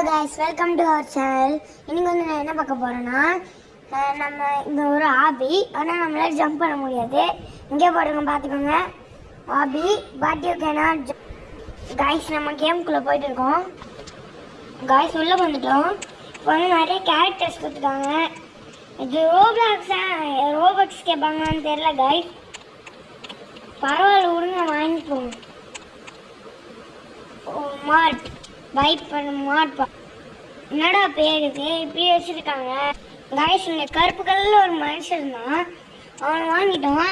guys, welcome to our channel. இன்னைக்கு வந்து நான் என்ன பார்க்க போறேன்னா நம்ம இந்த ஒரு ஆபி ஆனா நம்மளால ஜம்ப் பண்ண முடியாது. இங்கே பாருங்க பாத்துக்கோங்க. ஆபி but you cannot guys நம்ம கேம்க்குள்ள போயிட்டு இருக்கோம். guys உள்ள வந்துட்டோம். இப்போ வந்து நிறைய கேரக்டர்ஸ் கொடுத்துட்டாங்க. இது ரோபக்ஸ் கேட்பாங்கன்னு தெரியல guys. பரவாயில்ல விடுங்க வாங்கிப்போம். மார்ட் பைப் பண்ண மாட்பா என்னடா பேர் இது இப்படி வச்சிருக்காங்க காய்ஸ். இந்த கருப்பு கலர்ல ஒரு மனுஷன் தான், அவன் வாங்கிட்டோம்.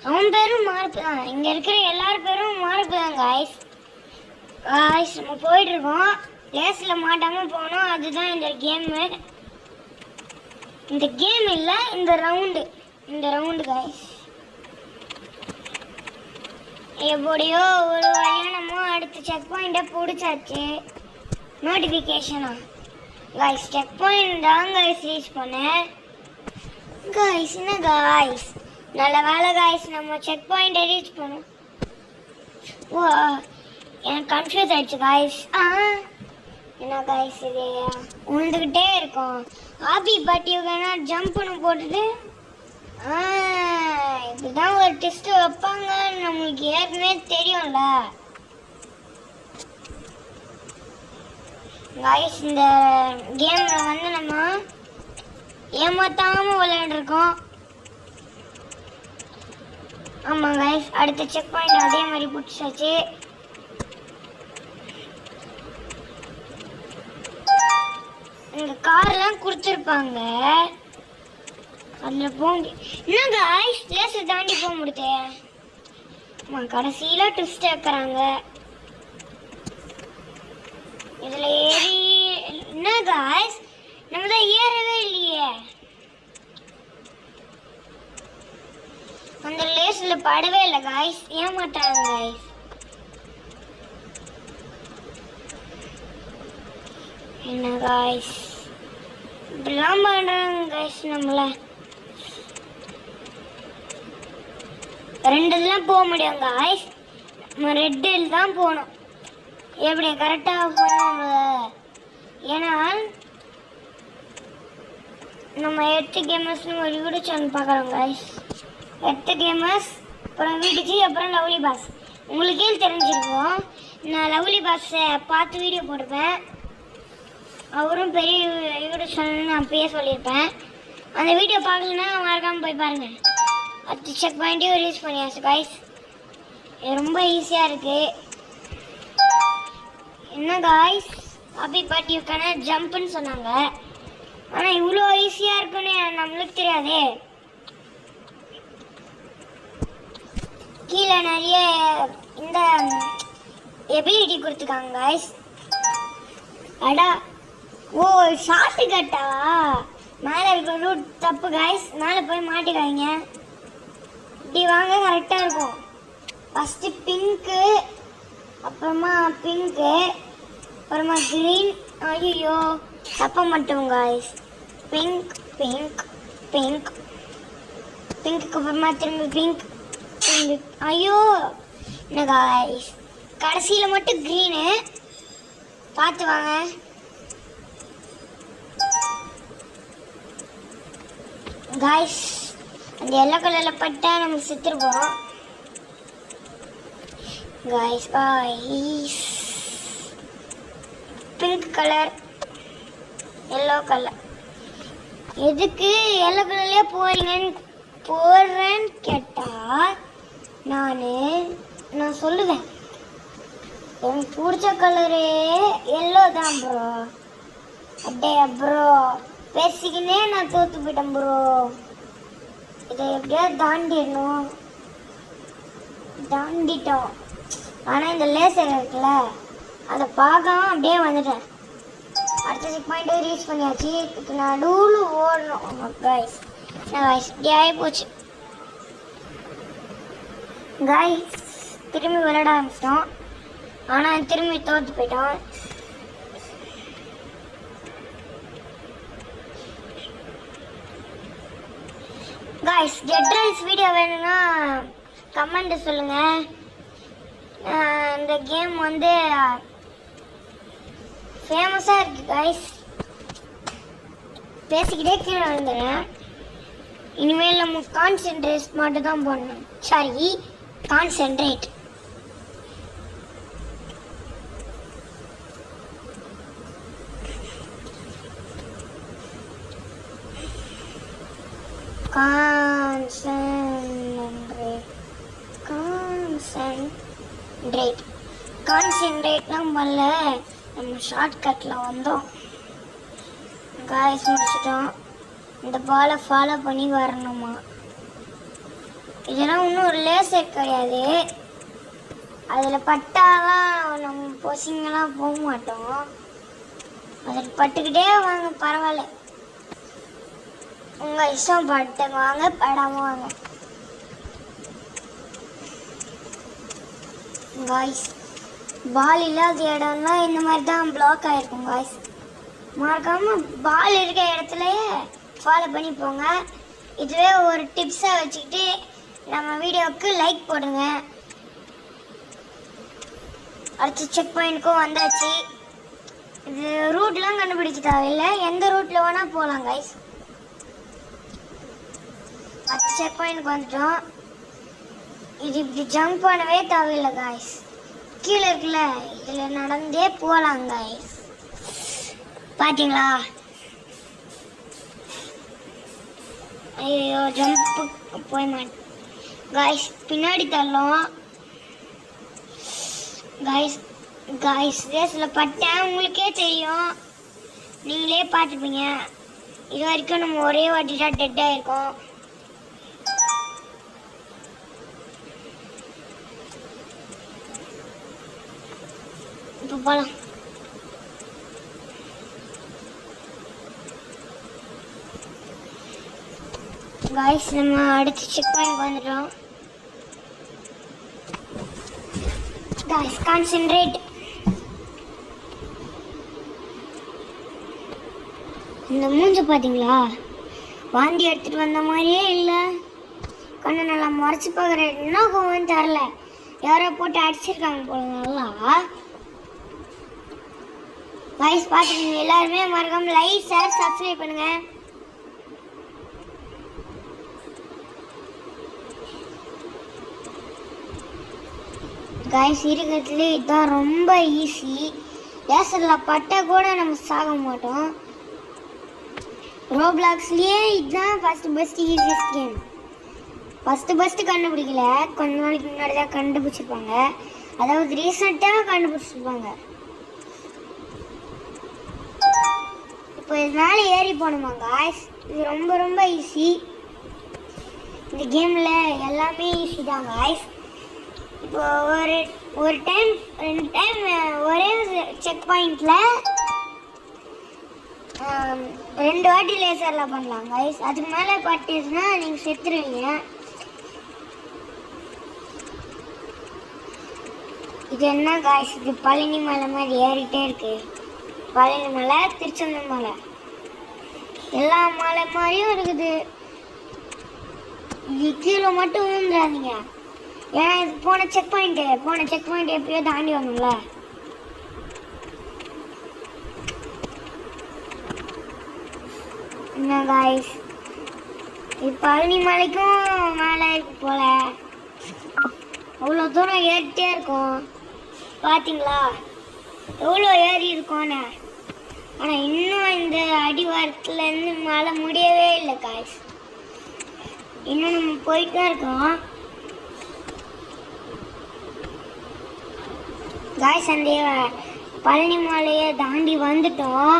அவன் பேரும் மார்ப்பு தான், இங்க இருக்கிற எல்லார் பேரும் மார்ப்பு தான் காய்ஸ். காய்ஸ் நம்ம போயிட்டு இருக்கோம், லேஸ்ல மாட்டாம போனோம். அதுதான் இந்த கேமு. இந்த கேம் இல்ல, இந்த ரவுண்டு காய்ஸ். எப்படியோ ஒரு வழியா நம்ம அடுத்த செக் பாயிண்ட பிடிச்சாச்சு. நோட்டிஃபிகேஷனா गाइस செக் பாயிண்ட் தான் गाइस ரீச் பண்ணேன். गाइस என்ன गाइस நல்ல வேளை गाइस நம்ம செக் பாயிண்ட் ரீச் பண்ணோம். ஓ எனக்கு கன்ஃபியூஸ் ஆயிடுச்சு गाइस. என்ன गाइस இது உண்டுகிட்டே இருக்கும். ஆபி பட் யூ cannot ஜம்ப் பண்ண போட்டுட்டு இதுதான் ஒரு டெஸ்ட் வைப்பாங்க, நம்மளுக்கு ஏற்கனவே தெரியும்ல गाइस. இந்த கேம்ல வந்து நம்ம ஏமாத்தாம விளையாண்டுருக்கோம். ஆமா गाइस, அடுத்த செக் பாயிண்ட் அதே மாதிரி பிடிச்சாச்சு. இந்த கார்லாம் கொடுத்துருப்பாங்க, அதில் போங்க. என்ன गाइस லேஸ் தாண்டி போக முடியுது. ஆமா கடைசியில ட்விஸ்ட் வைக்கிறாங்க. இதுல ஏறி என்ன गाइस நம்ம தான் ஏறவே இல்லையே. அந்த லேஸ்ல படவே இல்லை गाइस, ஏமாட்டாங்க गाइस. என்ன गाइस இப்படிலாம் பண்றாங்க गाइस. நம்மள ரெண்டு இதெல்லாம் போக முடியும் गाइस, நம்ம ரெட்டில் தான் போகணும். எப்படி கரெக்டாக போகணும், ஏன்னா நம்ம எர்த் கேமர்ஸ்னு ஒரு யூடியூப் சேனல் பார்க்குறோம் गाइस. எர்த் கேமர்ஸ், அப்புறம் வீடிஜி, அப்புறம் லவ்லி பாஸ். உங்களுக்கே தெரிஞ்சிருக்கோம், நான் லவ்லி பாஸை பார்த்து வீடியோ போட்டிருப்பேன். அவரும் பெரிய யூடியூப் சேனல்னு நான் அப்பயே சொல்லியிருப்பேன். அந்த வீடியோ பார்க்கலன்னா மறக்காமல் போய் பாருங்கள். அடுத்த செக் பாயிண்ட்டையும் ரீச் பண்ணியாச்சு गाइस. இது ரொம்ப ஈஸியாக இருக்குது. என்ன गाइस அபி பட் யூ cannot ஜம்ப்னு சொன்னாங்க, ஆனால் இவ்வளோ ஈஸியாக இருக்குன்னு நம்மளுக்கு தெரியாதே. கீழே நிறைய இந்த எபிலிட்டி கொடுத்துருக்காங்க गाइस. அடா ஓ ஷார்ட் கட்டா மேலே இருக்க ரூட் தப்பு गाइस, மேலே போய் மாட்டிக்காதீங்க. இப்படி வாங்க கரெக்டாக இருக்கும். ஃபஸ்ட்டு பிங்க்கு, அப்புறமா பிங்க்கு, அப்புறமா க்ரீன். ஐயோ தப்ப மட்டும் guys. Pink pink pink pink, அப்புறமா திரும்பி பிங்க் திரும்பி. ஐயோ என்ன गाइस கடைசியில் மட்டும் க்ரீனு. பார்த்து வாங்க. गाइस அந்த எல்லோ கலரில் பட்டா நம்ம செத்துருப்போம் guys. Pink colour, yellow colour. எதுக்கு எல்லோ கலர்லேயே போடுறேன்னு கேட்டால் நான் சொல்லுவேன், எனக்கு பிடிச்ச கலரு எல்லோ தான் ப்ரோ. அப்படியே ப்ரோ பேசிக்கினே நான் தோற்று போயிட்டேன் ப்ரோ. இதை எப்படியாவது தாண்டிட்டோம். ஆனால் இந்த லேசர் இருக்குல்ல, அதை பார்க்காம அப்படியே வந்துட்டேன். அடுத்த செக் பாயிண்ட்டே ரீச் பண்ணியாச்சு. இப்போ நடுவில் ஓடணும் गाइस. गाइस இப்படி ஆகி போச்சு गाइस. திரும்பி விளையாட ஆரம்பிச்சிட்டோம், ஆனால் திரும்பி தோற்று போயிட்டோம். गाइस டெட் ரைஸ் வீடியோ வேணும்னா கமெண்ட் சொல்லுங்கள். இந்த கேம் வந்து ஃபேமஸாக இருக்குது கைஸ். பேசிக்கிட்டே கீழே வந்துடுறேன். இனிமேல் நம்ம கான்சென்ட்ரேட் மட்டும் தான் போடணும். Sorry, concentrate. கான்சென்ட்ரேட்லாம் பண்ணல, நம்ம ஷார்ட்கட்டில் வந்தோம். காய்ஸ் முடிச்சிட்டோம். இந்த பாலை ஃபாலோ பண்ணி வரணுமா? இதெல்லாம் இன்னும் ஒரு லேசர் கிடையாது. அதில் பட்டாலாம் நம்ம பொசிங்கெல்லாம் போக மாட்டோம். அதில் பட்டுக்கிட்டே வாங்க, பரவாயில்ல. உங்கள் இஷ்டம், பட்டு வாங்க, படாமல் வாங்க. காய்ஸ் பால் இல்லாத இடம்லாம் இந்த மாதிரி தான் பிளாக் ஆகிருக்கும். காய்ஸ் மறக்காமல் பால் இருக்க இடத்துலையே ஃபாலோ பண்ணி போங்க. இதுவே ஒரு டிப்ஸாக வச்சுக்கிட்டு நம்ம வீடியோவுக்கு லைக் போடுங்க. அடுத்து செக் பாயிண்ட்க்கும் வந்தாச்சு. இது ரூட்லாம் கண்டுபிடிக்க தேவையில்லை, எந்த ரூட்டில் வேணால் போகலாம் கைஸ். அடுத்து செக் பாயிண்ட்க்கு வந்துட்டோம். இது இப்படி ஜம்ப் பண்ணவே தேவையில்லை காய்ஸ். கீழே இருக்குல்ல, இதில் நடந்தே போகலாம் காய்ஸ். பார்த்தீங்களா? ஐயோ, ஜம்ப்பு போய் மாட்டேன் காய்ஸ். பின்னாடி தள்ளும் காய்ஸ். காய்ஸ் ரேஸில் பட்டேன், உங்களுக்கே தெரியும், நீங்களே பார்த்துப்பீங்க. இது வரைக்கும் நம்ம ஒரே வாட்டி தான் டெட்டாக இருக்கோம். இப்போ போகலாம். காய்ஸ் நம்ம அடுத்து செக் பாயிண்ட் வந்துட்டோம். Guys concentrate. இந்த மூஞ்ச பார்த்தீங்களா? வாந்தி எடுத்துகிட்டு வந்த மாதிரியே இல்லை. கண்ணை நல்லா மறைச்சி பார்க்குறேன். என்ன கோவம் தரல, யாரோ போட்டு அடிச்சிருக்காங்க போல. நல்லா காய்ஸ் பார்த்துக்கீங்க. எல்லாருமே மறக்காம லைக், ஷேர், சப்ஸ்கிரைப் பண்ணுங்க. காய்ஸ் இருக்கிறதுலே இதுதான் ரொம்ப ஈஸி. லேசரில் பட்டா கூட நம்ம சாக மாட்டோம். ரோப்ளாக்ஸ்லேயே இதுதான் ஃபஸ்ட்டு ஈஸியஸ்ட் கேம். ஃபஸ்ட்டு கண்டுபிடிக்கல, கொஞ்ச நாளைக்கு முன்னாடி தான் கண்டுபிடிச்சிருப்பாங்க. அதாவது ரீசெண்டாக கண்டுபிடிச்சிருப்பாங்க. இப்போ இதனால ஏறி போகணுமா காய்ஸ்? இது ரொம்ப ரொம்ப ஈஸி. இந்த கேமில் எல்லாமே ஈஸி தான் காய்ஸ். இப்போ ஒரு டைம் 2 டைம் ஒரே செக் பாயிண்டில் 2 வாட்டி லேசரில் பண்ணலாம் காய்ஸ். அதுக்கு மேலே பட்டுச்சுன்னா நீங்கள் செத்துருவீங்க. இது என்ன காய்ஸ்? இது பழனி மலை மாதிரி ஏறிட்டே இருக்கு. பழனி மலை, திருச்செந்தூர் மலை, எல்லா மலை மாதிரியும் இருக்குது. இது கீழே மட்டும் விழுந்துடாதீங்க, ஏன்னா இது போன செக் பாயிண்ட் எப்பயோ தாண்டி வரணும்ல. என்ன காய்ஸ், இது பழனி மலைக்கும் மேலே இருக்கு போல. அவ்வளோ தூரம் ஏறிட்டே இருக்கும். பார்த்தீங்களா எவ்வளோ ஏறி இருக்கோன்னு? ஆனால் இன்னும் இந்த அடிவாரத்துலேருந்து மழை முடியவே இல்லை காய்ஸ். இன்னும் நம்ம போயிட்டு தான் இருக்கோம் காய்ஸ். அந்த பழனி மலையை தாண்டி வந்துட்டோம்.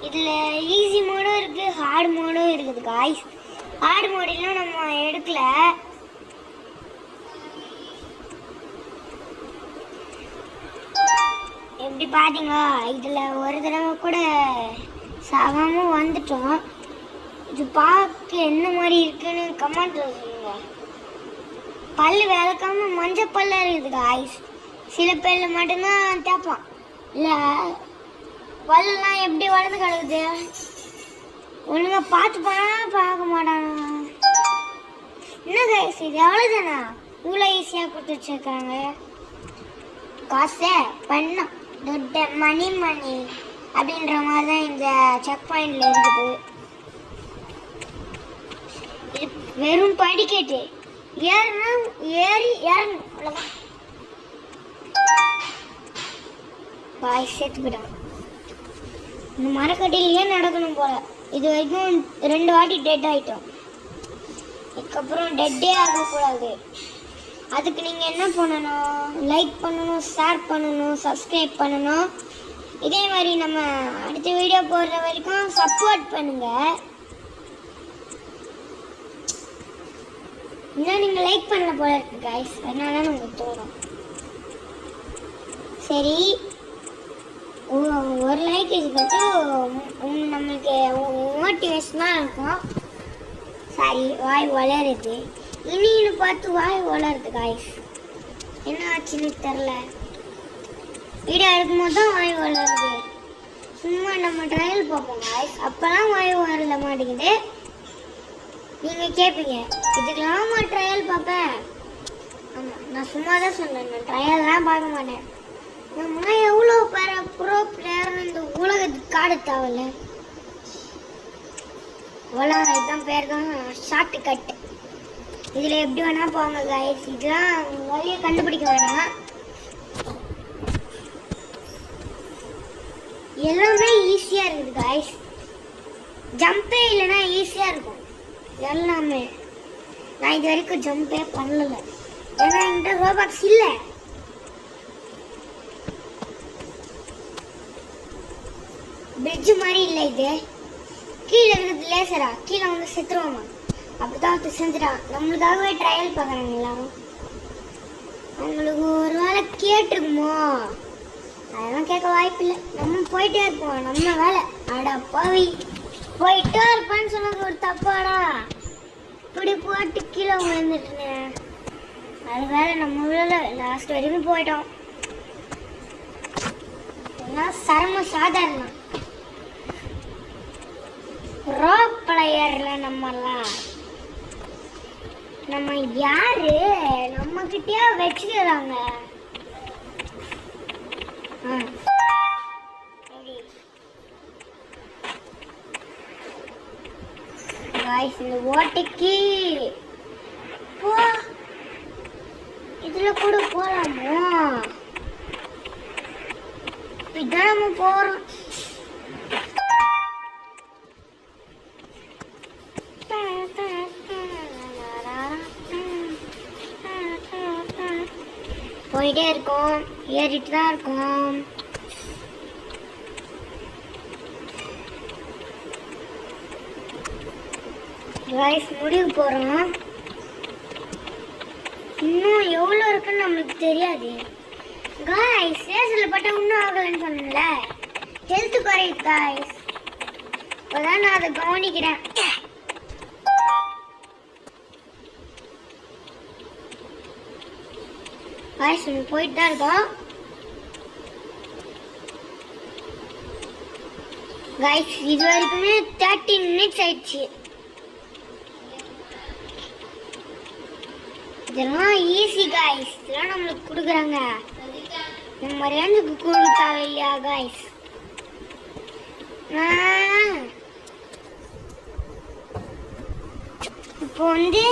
இதில் ஈஸி மோடும் இருக்குது, ஹார்ட் மோடும் இருக்குது காய்ஸ். ஹார்ட் மோடெல்லாம் நம்ம எடுக்கல. எப்படி பார்த்தீங்களா? இதில் ஒரு தடவை கூட சாகாமல் வந்துட்டோம். இது பார்க்க என்ன மாதிரி இருக்குன்னு கமெண்ட்டில் சொல்லுங்க. பல் விளக்காம மஞ்சள் பல்ல இருக்குது காய்ஸ். சில பேரில் மட்டும்தான் தேப்பான், இல்லை பல்லாம் எப்படி வளர்ந்து கிடக்குது. ஒழுங்கா பார்த்து போனால் பார்க்க மாட்டானா? என்ன காய்ஸ், இது எவ்வளோதானா? இவ்வளோ ஈஸியாக கொடுத்து வச்சுருக்காங்க. காசே பண்ணோம். மணி அப்படின்ற மாதிரி தான் இந்த செக் பாயிண்ட்ல இருக்குது. இது வெறும் படிக்கட்டு ஏறினா ஏறணும் அவ்வளோதான். பாய் சேர்த்துக்கிட்டான். இந்த மரக்கட்டிலேயே நடக்கணும் போல. இது வரைக்கும் 2 வாட்டி டெட் ஆகிட்டோம். இதுக்கப்புறம் டெட்டே ஆகக்கூடாது. அதுக்கு நீங்கள் என்ன பண்ணணும்? லைக் பண்ணணும், ஷேர் பண்ணணும், சப்ஸ்கிரைப் பண்ணணும். இதே மாதிரி நம்ம அடுத்த வீடியோ போடுற வரைக்கும் சப்போர்ட் பண்ணுங்க. இன்னும் நீங்கள் லைக் பண்ணல போல இருக்கு கைஸ், அதனால தான் உங்களுக்கு தோணும். சரி, ஒரு லைக் இதுக்கு நம்மளுக்கு மோட்டிவேஷனாக இருக்கும். சரி, வாய் வளருது. இனின்னு பார்த்து வாய் வளருது காய்ஸ். என்ன ஆச்சுன்னு தெரில. வீடியோ எடுக்கும்போது தான் வாய் வளருது. சும்மா நம்ம ட்ரையல் பார்ப்போம் காய்ஸ், அப்போலாம் வாய் வளர மாட்டேங்குது. நீங்கள் கேட்பீங்க, இதுக்கெல்லாமா ட்ரையல் பார்ப்பேன்? ஆமாம், நான் சும்மா தான் சொன்னேன், நான் ட்ரையல்லாம் பார்க்க மாட்டேன். நம்ம எவ்வளோ ப்ரோ பிளேயர் இந்த உலகத்துக்கு காடு தேவையில்ல. அவ்வளோதான், இதுதான் பேர் தான் ஷார்ட் கட். இதில் எப்படி வேணால் போங்க காய்ஸ். இதெல்லாம் வழியை கண்டுபிடிக்க வேணாம். எல்லாமே ஈஸியாக இருக்குது காய்ஸ். ஜம்பே இல்லைன்னா ஈஸியாக இருக்கும் எல்லாமே. நான் இது வரைக்கும் ஜம்பே பண்ணல, ஏன்னா என்கிட்ட ரோபாக்ஸ் இல்லை. பிரிட்ஜு மாதிரி இல்லை இது. கீழே இருக்கிறது லேசரா, கீழே வந்து செத்துருவோமா? அப்படிதான் செஞ்சுட்டான். நம்மளுக்காகவே ட்ரையல் பார்க்குறாங்க எல்லாரும். அவங்களுக்கு ஒரு வேலை கேட்டுருக்குமோ? அதெல்லாம் கேட்க வாய்ப்பு இல்லை. நம்ம போயிட்டே இருப்போம், நம்ம வேலை. அடா பாவி, போயிட்டே இருப்பான்னு சொன்னது ஒரு தப்பாடா. இப்படி போட்டு கீழே விழுந்துட்டேன். அது வேலை, நம்ம வேலை. லாஸ்ட் வரைக்கும் போயிட்டோம். எல்லாம் சரம சாதாரணம். ப்ரோ பிளேயர்ல நம்மலாம் நம்ம யாரு நம்ம கிட்டே வச்சுக்கிறாங்க. இந்த ஓட்டைக்கு போ, இதுல கூட போலாமோ? இதான் நம்ம போறோம். போயிட்டே இருக்கோம், ஏறிட்டு தான் இருக்கோம். கைஸ், முடிவு போறோம். இன்னும் எவ்வளோ இருக்குன்னு நம்மளுக்கு தெரியாது கைஸ். ரேஸ்ல பட்டா இன்னும் ஆகலன்னு சொன்னேன்ல, ஹெல்த் குறையுது கைஸ். இப்போதான் நான் அதை கவனிக்கிறேன். கைஸ், நம்ம போயிட்டு தான் இருக்கோம். கைஸ், இது வரைக்குமே 30 மினிட்ஸ் ஆயிடுச்சு. இதெல்லாம் ஈஸி கைஸ், இதெல்லாம் நம்மளுக்கு கொடுக்குறாங்க. நம்ம ரேஞ்சுக்கு கொடுத்தா இல்லையா கைஸ்? இப்போ வந்து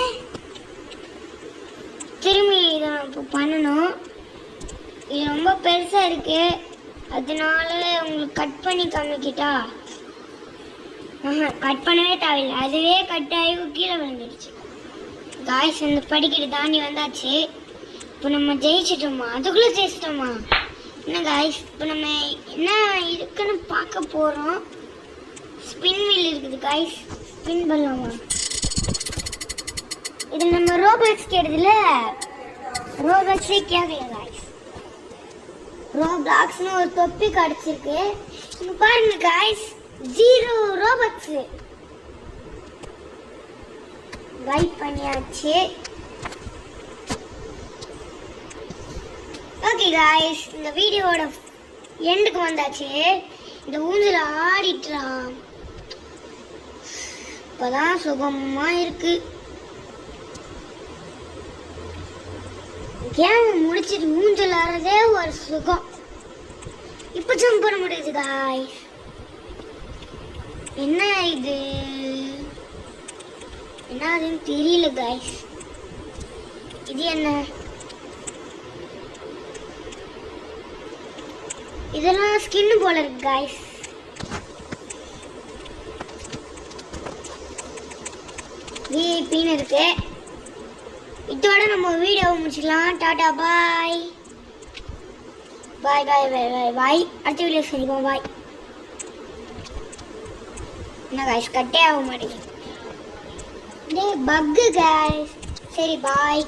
திரும்பி இதை இப்போ பண்ணணும். இது ரொம்ப பெருசாக இருக்கு, அதனால உங்களுக்கு கட் பண்ணி காமிக்கிட்டா? கட் பண்ணவே தேவையில்லை, அதுவே கட் ஆகி கீழே விழுந்துடுச்சு. காய்ஸ், இந்த படிக்கட்டு தாண்டி வந்தாச்சு. இப்போ நம்ம ஜெயிச்சிட்டோமா? அதுக்குள்ளே ஜெயிச்சிட்டோமா? என்ன காய்ஸ், இப்போ நம்ம என்ன இருக்குன்னு பார்க்க போகிறோம். ஸ்பின் வீல் இருக்குது காய்ஸ், ஸ்பின் பண்ணலாமா? இது நம்ம ரோபாக்ஸ் கேட்டதில்ல, ரோபாக்ஸே கேட்கல காய்ஸ். ரோபாக்ஸ்னு ஒரு தொப்பி கிடச்சிருக்கு. இங்கே பாருங்க காய்ஸ், 0 ரோபாக்ஸு. வைப் பண்ணியாச்சு. ஓகே காய்ஸ், இந்த வீடியோட எண்டுக்கு வந்தாச்சு. இந்த ஊஞ்சல ஆடிட்டுலாம் இப்போதான் சுகமா இருக்கு. கேம் முடிச்சிட்டு ஊஞ்சல் ஆடுறதே ஒரு சுகம். இப்போ ஜம்ப் பண்ண முடியுது காய்ஸ். என்ன இது, என்ன அதுன்னு தெரியல காய்ஸ். இது என்ன, இதெல்லாம் ஸ்கின் போல இருக்கு காய்ஸ். விஐபின்னு இருக்கு. இதோட நம்ம வீடியோவை முடிச்சுக்கலாம். டாடா பாய் பாய் பாய் பாய் பாய் பாய். அடுத்த வீடியோ சந்திப்போம். பாய். என்ன காய்ஸ் கட்டே ஆக மாட்டேங்குது, பக்கு காய்ஸ். சரி பாய்.